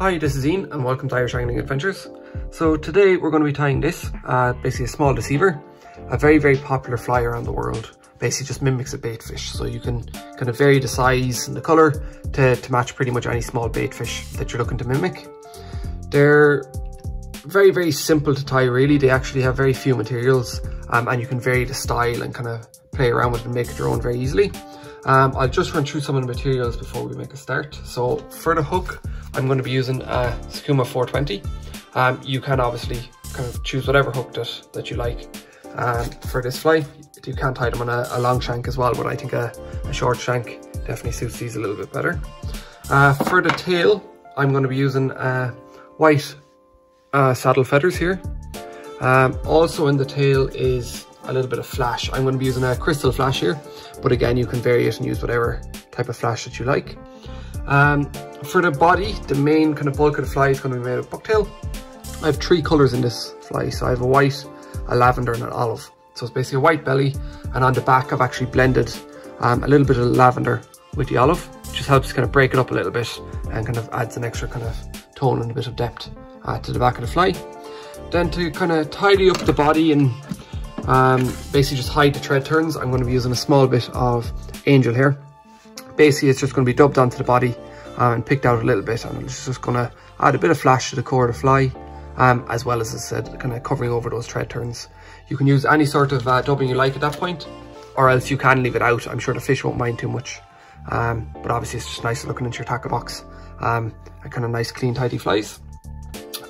Hi, this is Ian and welcome to Irish Angling Adventures. So today we're going to be tying this, basically a small deceiver, a very popular fly around the world. Basically just mimics a bait fish, so you can kind of vary the size and the colour to match pretty much any small bait fish that you're looking to mimic. They're very simple to tie really. They actually have very few materials and you can vary the style and kind of play around with it and make it your own very easily. I'll just run through some of the materials before we make a start. So for the hook, I'm going to be using a Sakuma 420. You can obviously kind of choose whatever hook that you like for this fly. You can tie them on a long shank as well, but I think a short shank definitely suits these a little bit better. For the tail, I'm going to be using white saddle feathers here. Also in the tail is a little bit of flash. I'm going to be using a crystal flash here, but again you can vary it and use whatever type of flash that you like. For the body, the main kind of bulk of the fly is going to be made of bucktail. I have three colours in this fly, so I have a white, a lavender and an olive. So it's basically a white belly, and on the back I've actually blended a little bit of lavender with the olive. It just helps kind of break it up a little bit and kind of adds an extra kind of tone and a bit of depth to the back of the fly. Then to kind of tidy up the body and basically just hide the thread turns, I'm going to be using a small bit of angel hair. Basically it's just going to be dubbed onto the body and picked out a little bit, and it's just going to add a bit of flash to the core of the fly, as well as I said, kind of covering over those thread turns. You can use any sort of dubbing you like at that point, or else you can leave it out. I'm sure the fish won't mind too much, but obviously it's just nice looking into your tackle box, and kind of nice clean tidy flies.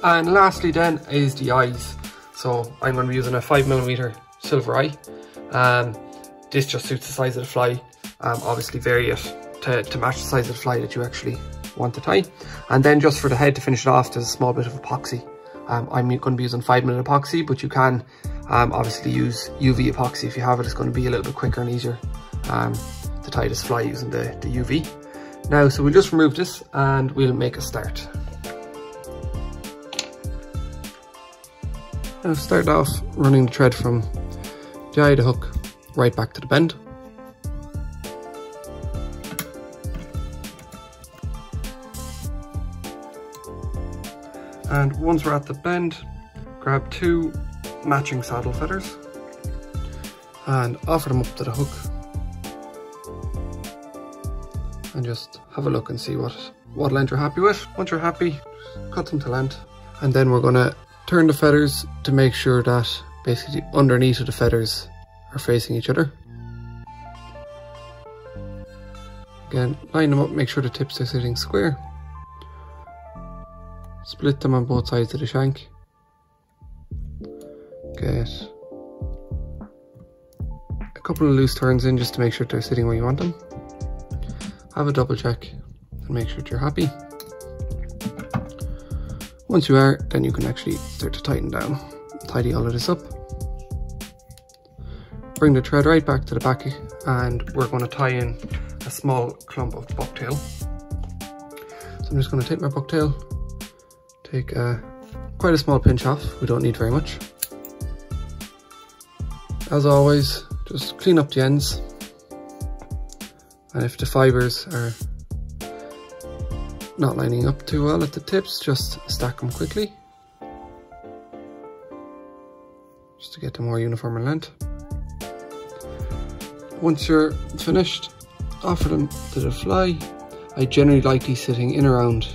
And lastly then is the eyes. So I'm going to be using a 5mm silver eye. This just suits the size of the fly. Obviously vary it to match the size of the fly that you actually want to tie. And then just for the head to finish it off, there's a small bit of epoxy. I'm going to be using 5mm epoxy, but you can obviously use UV epoxy if you have it. It's going to be a little bit quicker and easier to tie this fly using the UV. Now, so we'll just remove this and we'll make a start. I've started off running the thread from the eye of the hook right back to the bend. And once we're at the bend, grab two matching saddle feathers and offer them up to the hook. And just have a look and see what length you're happy with. Once you're happy, cut them to length. And then we're going to turn the feathers to make sure that basically underneath of the feathers are facing each other. Again, line them up, make sure the tips are sitting square. Split them on both sides of the shank. Get a couple of loose turns in just to make sure they're sitting where you want them. Have a double check and make sure that you're happy. Once you are, then you can actually start to tighten down, tidy all of this up. Bring the thread right back to the back, and we're going to tie in a small clump of bucktail. So I'm just going to take my bucktail, take quite a small pinch off. We don't need very much. As always, just clean up the ends, and if the fibres are not lining up too well at the tips, just stack them quickly just to get them more uniform in length. Once you're finished, offer them to the fly. I generally like these sitting in around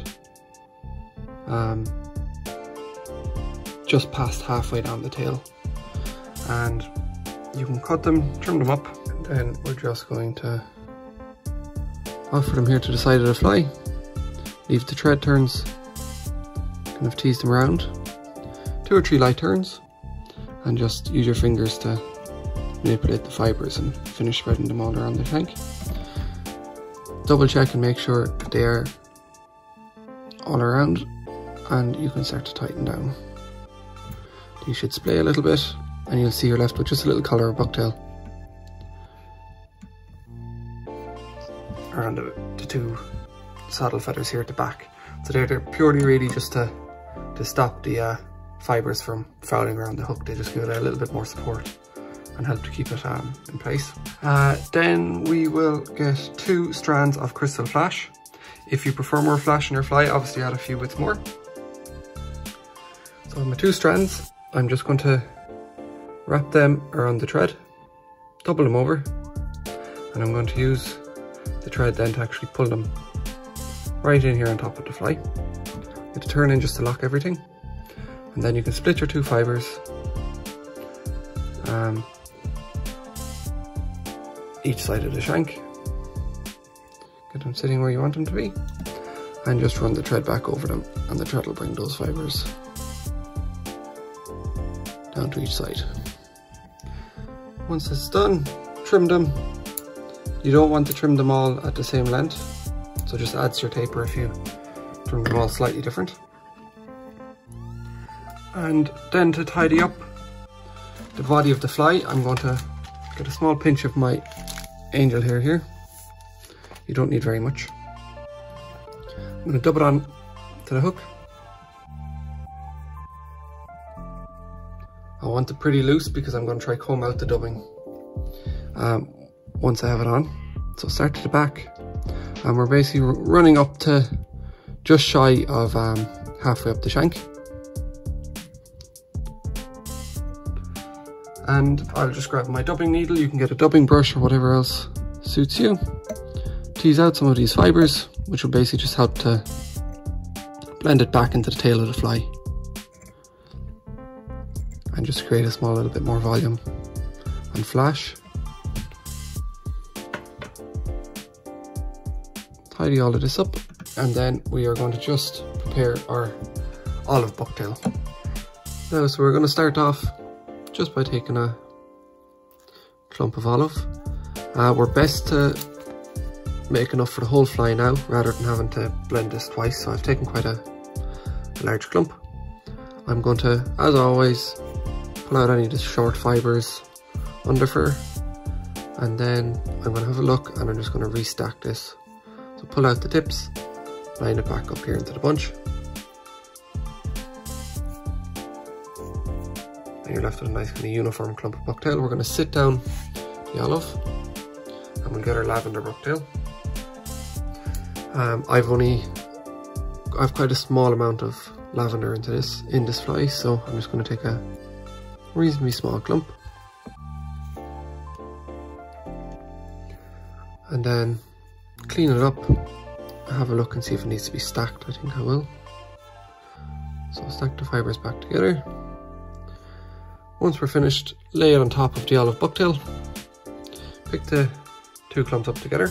just past halfway down the tail, and you can cut them, trim them up, and then we're just going to offer them here to the side of the fly. Leave the thread turns, kind of tease them around, 2 or 3 light turns, and just use your fingers to manipulate the fibres and finish spreading them all around the shank. Double check and make sure they are all around, and you can start to tighten down. You should splay a little bit and you'll see you're left with just a little collar of bucktail around the two saddle feathers here at the back. So they're purely really just to stop the fibres from fouling around the hook. They just give it a little bit more support and help to keep it in place. Then we will get 2 strands of crystal flash. If you prefer more flash in your fly, obviously add a few bits more. So my 2 strands, I'm just going to wrap them around the thread, double them over, and I'm going to use the thread then to actually pull them right in here on top of the fly. You have to turn in just to lock everything, and then you can split your 2 fibers each side of the shank, get them sitting where you want them to be, and just run the thread back over them, and the thread will bring those fibers down to each side. Once it's done, trim them. You don't want to trim them all at the same length, so just adds your taper if you trim them all slightly different. And then to tidy up the body of the fly, I'm going to get a small pinch of my angel hair here. You don't need very much. I'm going to dub it on to the hook. I want it pretty loose because I'm going to try comb out the dubbing once I have it on. So start to the back, and we're basically running up to just shy of halfway up the shank. And I'll just grab my dubbing needle. You can get a dubbing brush or whatever else suits you. Tease out some of these fibers, which will basically just help to blend it back into the tail of the fly, and just create a small little bit more volume and flash. Tidy all of this up, and then we are going to just prepare our olive bucktail. Now, so we're going to start off just by taking a clump of olive. We're best to make enough for the whole fly now, rather than having to blend this twice, so I've taken quite a large clump. I'm going to, as always, pull out any of the short fibres under fur, and then I'm going to have a look, and I'm just going to restack this. So pull out the tips, line it back up here into the bunch, and you're left with a nice kind of uniform clump of bucktail. We're going to sit down the olive, and we'll get our lavender bucktail. I've quite a small amount of lavender in this fly, so I'm just going to take a reasonably small clump, and then clean it up, have a look and see if it needs to be stacked. I think I will. So stack the fibres back together. Once we're finished, lay it on top of the olive bucktail, pick the 2 clumps up together,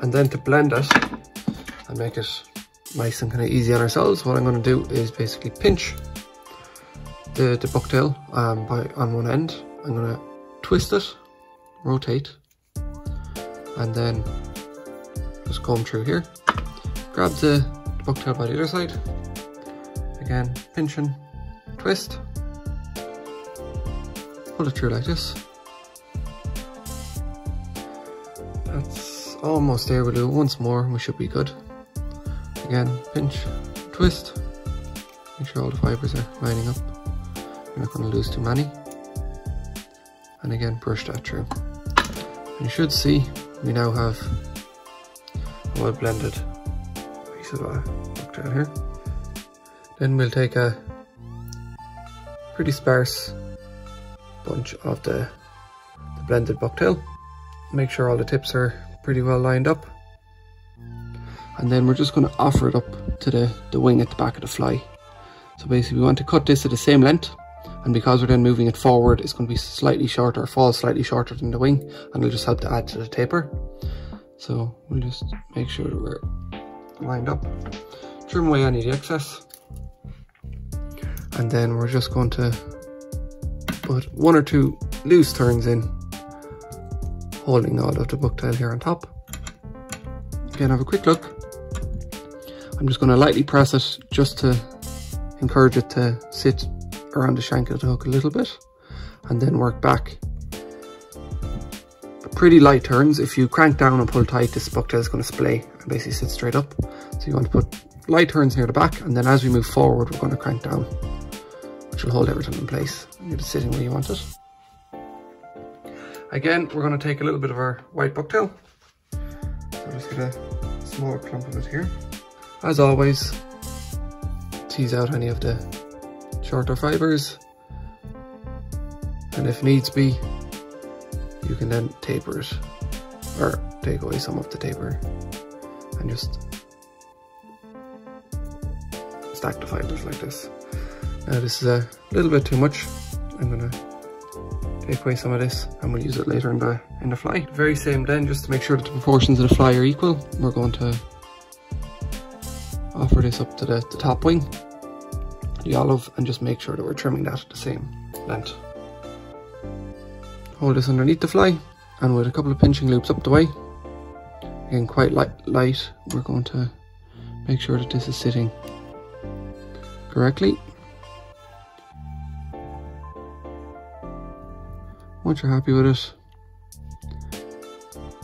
and then to blend it and make it nice and kind of easy on ourselves, what I'm going to do is basically pinch the bucktail on one end. I'm going to twist it, rotate, and then just comb through here. Grab the bucktail by the other side. Again, pinch and twist. Pull it through like this. That's almost there. We'll do it once more and we should be good. Again, pinch, twist. Make sure all the fibres are lining up. You're not going to lose too many. And again, brush that through. And you should see we now have a well blended piece of bucktail here. Then we'll take a pretty sparse bunch of the blended bucktail. Make sure all the tips are pretty well lined up. And then we're just going to offer it up to the wing at the back of the fly. So basically we want to cut this at the same length, and because we're then moving it forward, it's going to be slightly shorter, or fall slightly shorter than the wing, and it'll just help to add to the taper. So we'll just make sure that we're lined up, trim away any of the excess, and then we're just going to put 1 or 2 loose turns in, holding all of the bucktail here on top. Again, have a quick look. I'm just going to lightly press it just to encourage it to sit around the shank of the hook a little bit, and then work back. Pretty light turns. If you crank down and pull tight, this bucktail is going to splay and basically sit straight up. So you want to put light turns near the back, and then as we move forward, we're going to crank down, which will hold everything in place and get it sitting where you want it. Again, we're going to take a little bit of our white bucktail. So I'm just going to small clump of it here. As always, tease out any of the shorter fibers, and if needs be, you can then taper it, or take away some of the taper and just stack the fibers like this. Now this is a little bit too much. I'm gonna take away some of this and we'll use it later in the fly. The very same then, just to make sure that the proportions of the fly are equal, we're going to offer this up to the top wing, the olive, and just make sure that we're trimming that at the same length. Hold this underneath the fly, and with a couple of pinching loops up the way, again quite light, we're going to make sure that this is sitting correctly. Once you're happy with it,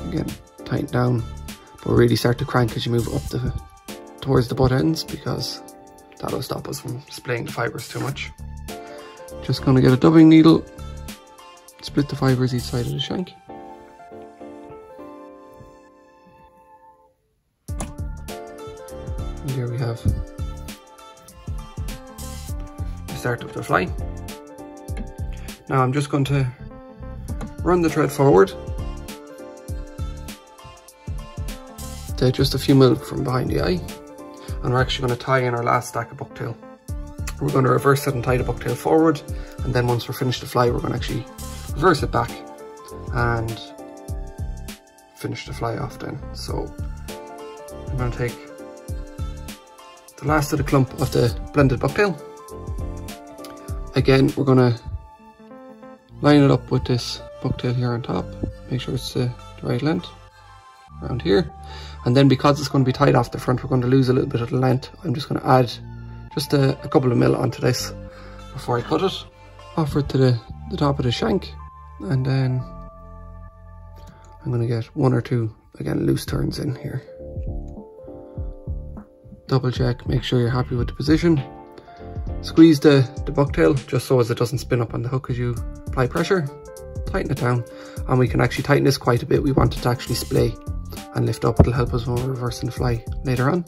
again tighten down, but really start to crank as you move up towards the butt ends, because that'll stop us from splaying the fibers too much. Just going to get a dubbing needle, split the fibers each side of the shank. And here we have the start of the fly. Now I'm just going to run the thread forward to just a few mil from behind the eye, and we're actually going to tie in our last stack of bucktail. We're going to reverse it and tie the bucktail forward, and then once we're finished the fly, we're going to actually reverse it back and finish the fly off then. So I'm going to take the last of the clump of the blended bucktail. Again, we're going to line it up with this bucktail here on top, make sure it's the right length around here, and then because it's going to be tied off the front, we're going to lose a little bit of the length. I'm just going to add just a couple of mil onto this before I cut it. Offer it to the top of the shank, and then I'm going to get one or two, again, loose turns in here. Double check, make sure you're happy with the position. Squeeze the bucktail just so as it doesn't spin up on the hook as you apply pressure. Tighten it down, and we can actually tighten this quite a bit. We want it to actually splay and lift up. It'll help us when we're reversing the fly later on.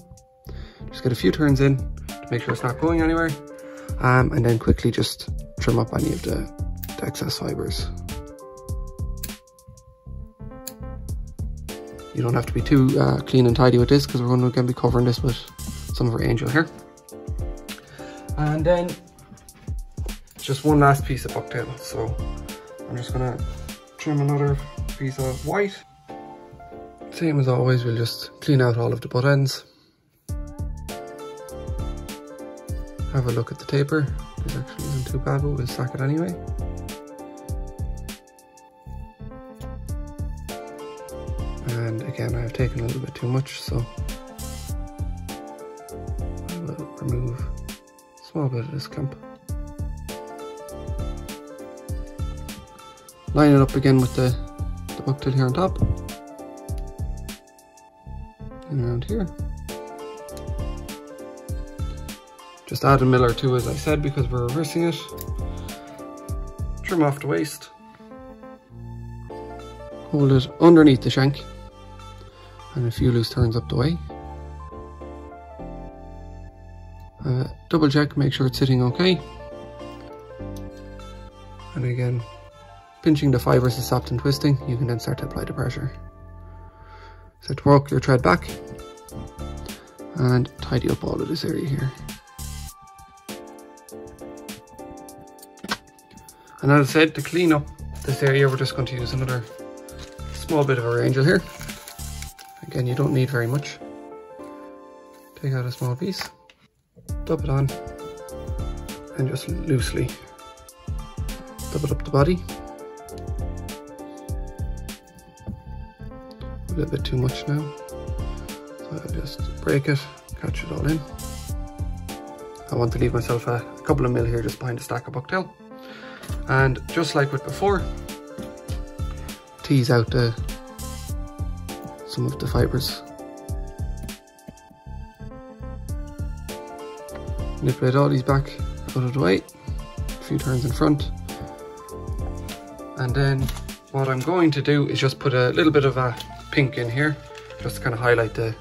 Just get a few turns in to make sure it's not going anywhere, and then quickly just trim up any of the excess fibers. You don't have to be too clean and tidy with this, because we're going to again be covering this with some of our angel hair. And then just one last piece of bucktail, so I'm just going to trim another piece of white. Same as always, we'll just clean out all of the butt ends. Have a look at the taper. This actually isn't too bad, but we'll sack it anyway. And again, I have taken a little bit too much, so I will remove a small bit of this clump. Line it up again with the bucktail here on top. And around here. Just add a mil or two, as I said, because we're reversing it. Trim off the waist. Hold it underneath the shank. And a few loose turns up the way. Double check, make sure it's sitting okay. And again, pinching the fibers to stop them twisting, you can then start to apply the pressure. Start to work your thread back and tidy up all of this area here. And as I said, to clean up this area, we're just going to use another small bit of our angel here. Again, you don't need very much. Take out a small piece, dub it on, and just loosely dub it up the body. A little bit too much now, so I'll just break it, catch it all in. I want to leave myself a couple of mil here just behind the stack of bucktail. And just like with before, tease out some of the fibers. Manipulate all these back out of the way, a few turns in front. And then what I'm going to do is just put a little bit of a pink in here, just to kind of highlight the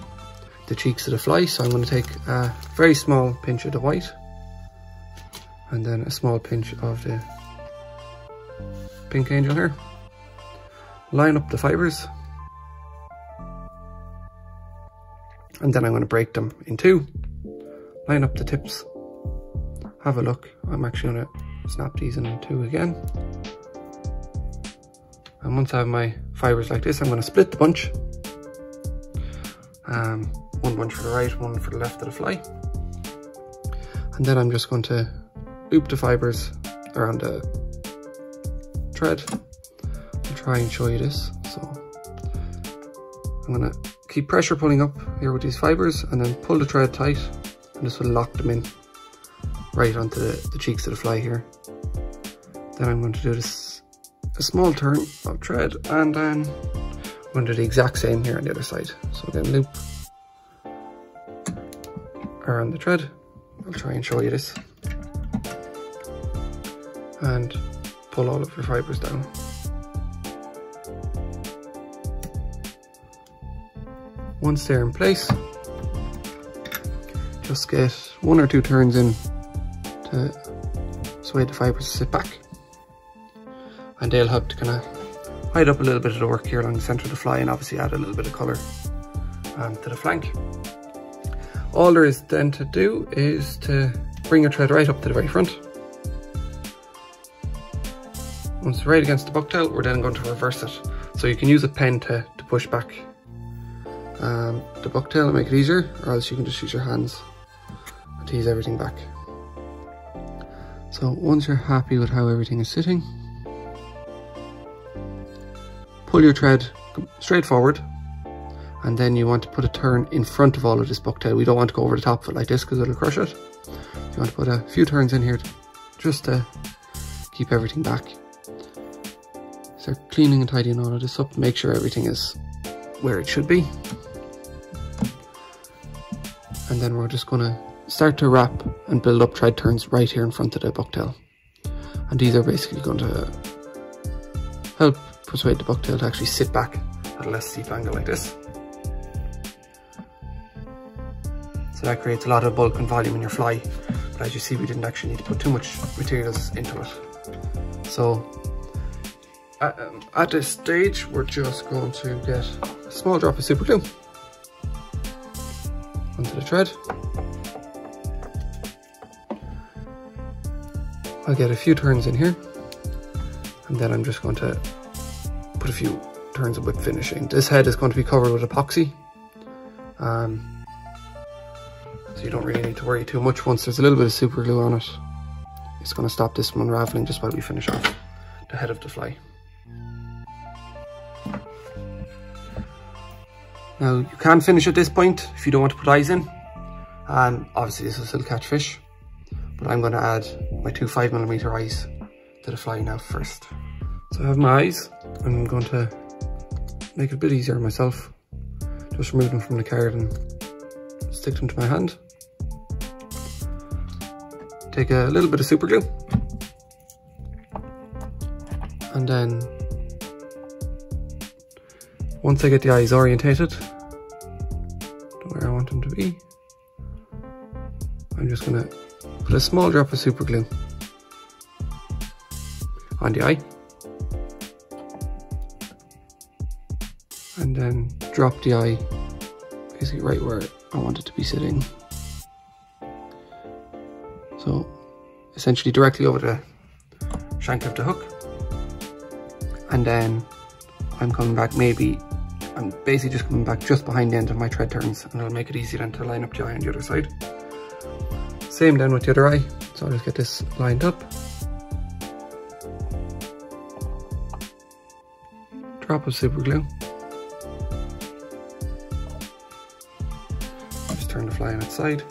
the cheeks of the fly. So I'm going to take a very small pinch of the white and then a small pinch of the pink angel here. Line up the fibres, and then I'm going to break them in two. Line up the tips. Have a look. I'm actually going to snap these in two again. And once I have my fibres like this, I'm going to split the bunch. One bunch for the right, one for the left of the fly. And then I'm just going to loop the fibres around the thread. I'll try and show you this. So I'm going to keep pressure pulling up here with these fibres and then pull the thread tight, and this will lock them in right onto the cheeks of the fly here. Then I'm going to do this a small turn of thread, and then I'm going to do the exact same here on the other side. So again, loop around the thread. I'll try and show you this. And pull all of your fibres down. Once they're in place, just get 1 or 2 turns in to sway the fibres to sit back, and they'll help to kind of hide up a little bit of the work here along the centre of the fly, and obviously add a little bit of colour to the flank. All there is then to do is to bring your thread right up to the very front. Once it's right against the bucktail, we're then going to reverse it. So you can use a pen to push back the bucktail and make it easier, or else you can just use your hands and tease everything back. So once you're happy with how everything is sitting, pull your thread straight forward, and then you want to put a turn in front of all of this bucktail. We don't want to go over the top of it like this because it'll crush it. You want to put a few turns in here just to keep everything back. Start cleaning and tidying all of this up, make sure everything is where it should be. And then we're just going to start to wrap and build up thread turns right here in front of the bucktail. And these are basically going to help persuade the bucktail to actually sit back at a less steep angle like this. So that creates a lot of bulk and volume in your fly. But as you see, we didn't actually need to put too much materials into it. So at this stage, we're just going to get a small drop of super glue onto the thread. I'll get a few turns in here, and then I'm just going to put a few turns of whip finishing. This head is going to be covered with epoxy, so you don't really need to worry too much. Once there's a little bit of super glue on it, it's going to stop this from unraveling just while we finish off the head of the fly. Now you can finish at this point if you don't want to put eyes in, and obviously this will still catch fish, but I'm going to add my 2 5mm eyes to the fly now first. So I have my eyes, and I'm going to make it a bit easier on myself. Just remove them from the card and stick them to my hand. Take a little bit of super glue, and then once I get the eyes orientated to where I want them to be, I'm just going to put a small drop of super glue on the eye, and then drop the eye basically right where I want it to be sitting. So essentially directly over the shank of the hook, and then I'm coming back I'm basically just coming back just behind the end of my thread turns, and it'll make it easy then to line up the eye on the other side. Same then with the other eye, so I'll just get this lined up. Drop of super glue. Just turn the fly on its side.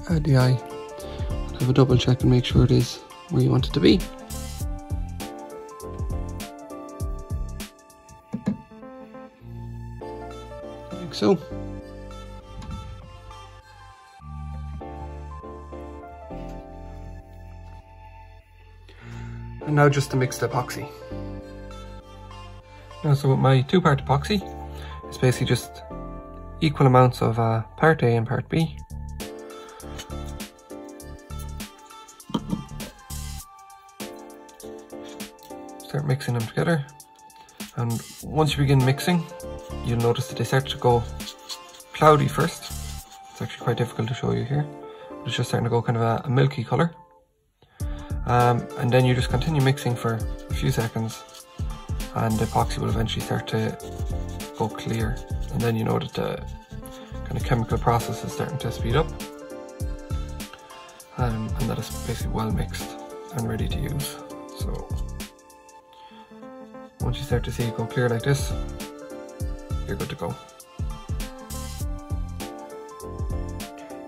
Add the eye. Have a double check and make sure it is where you want it to be. Like so. And now just to mix the epoxy. Now, so with my 2-part epoxy, it's basically just equal amounts of part A and part B. Start mixing them together, and once you begin mixing, you'll notice that they start to go cloudy first. It's actually quite difficult to show you here, but it's just starting to go kind of a milky colour. And then you just continue mixing for a few seconds, and the epoxy will eventually start to go clear, and then you know that the kind of chemical process is starting to speed up, and that it's basically well mixed and ready to use. So once you start to see it go clear like this, you're good to go.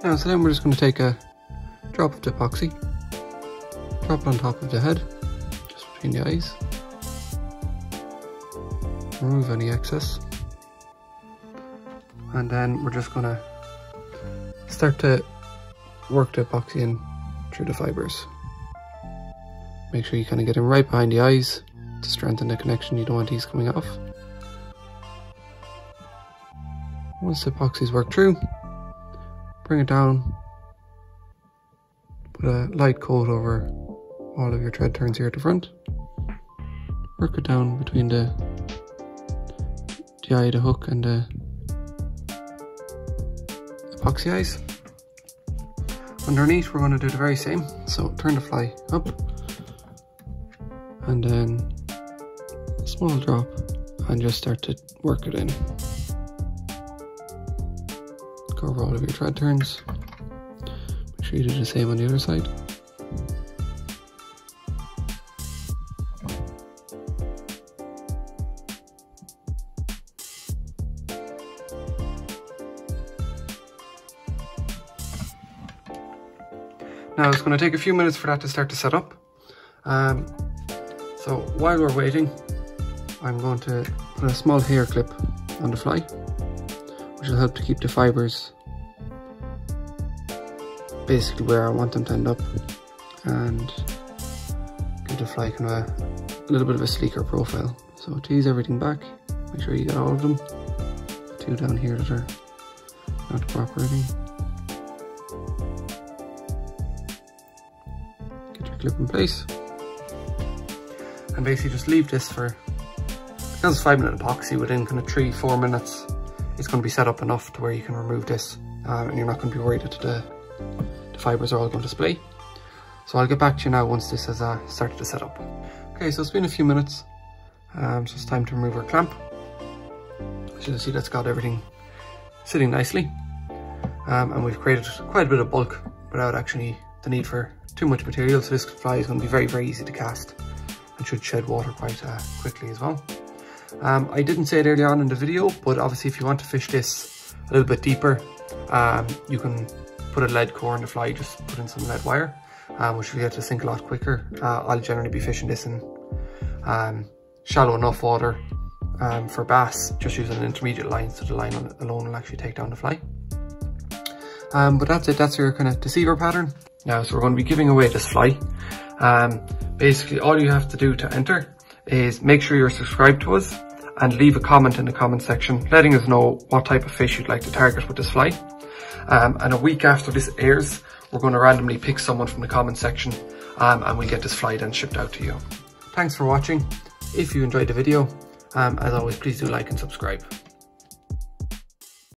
Now, so then we're just going to take a drop of the epoxy, drop it on top of the head, just between the eyes, remove any excess, and then we're just going to start to work the epoxy in through the fibres. Make sure you kind of get them right behind the eyes to strengthen the connection. You don't want these coming off. Once the epoxy's worked through, bring it down, put a light coat over all of your thread turns here at the front, work it down between the eye of the hook and the epoxy eyes. Underneath, we're going to do the very same. So turn the fly up, and then a small drop, and just start to work it in. Go over all of your thread turns. Make sure you do the same on the other side. Now it's going to take a few minutes for that to start to set up. So while we're waiting, I'm going to put a small hair clip on the fly, which will help to keep the fibres basically where I want them to end up, and give the fly kind of a little bit of a sleeker profile. So to ease everything back, make sure you get all of them. 2 down here that are not cooperating. Clip in place, and basically just leave this for, because it's 5-minute epoxy, within kind of 3-4 minutes it's going to be set up enough to where you can remove this, and you're not going to be worried that the fibres are all going to splay. So I'll get back to you now once this has started to set up. Okay, so it's been a few minutes, so it's time to remove our clamp. As you can see, that's got everything sitting nicely, and we've created quite a bit of bulk without actually the need for too much material, so this fly is going to be very, very easy to cast and should shed water quite quickly as well. I didn't say it earlier on in the video, but obviously if you want to fish this a little bit deeper, you can put a lead core in the fly, just put in some lead wire, which will get to sink a lot quicker. I'll generally be fishing this in shallow enough water for bass, just using an intermediate line, so the line alone will actually take down the fly. But that's it, that's your kind of deceiver pattern. Now, so we're going to be giving away this fly. Basically, all you have to do to enter is make sure you're subscribed to us and leave a comment in the comment section letting us know what type of fish you'd like to target with this fly. And a week after this airs, we're going to randomly pick someone from the comment section, and we'll get this fly then shipped out to you. Thanks for watching. If you enjoyed the video, as always, please do like and subscribe.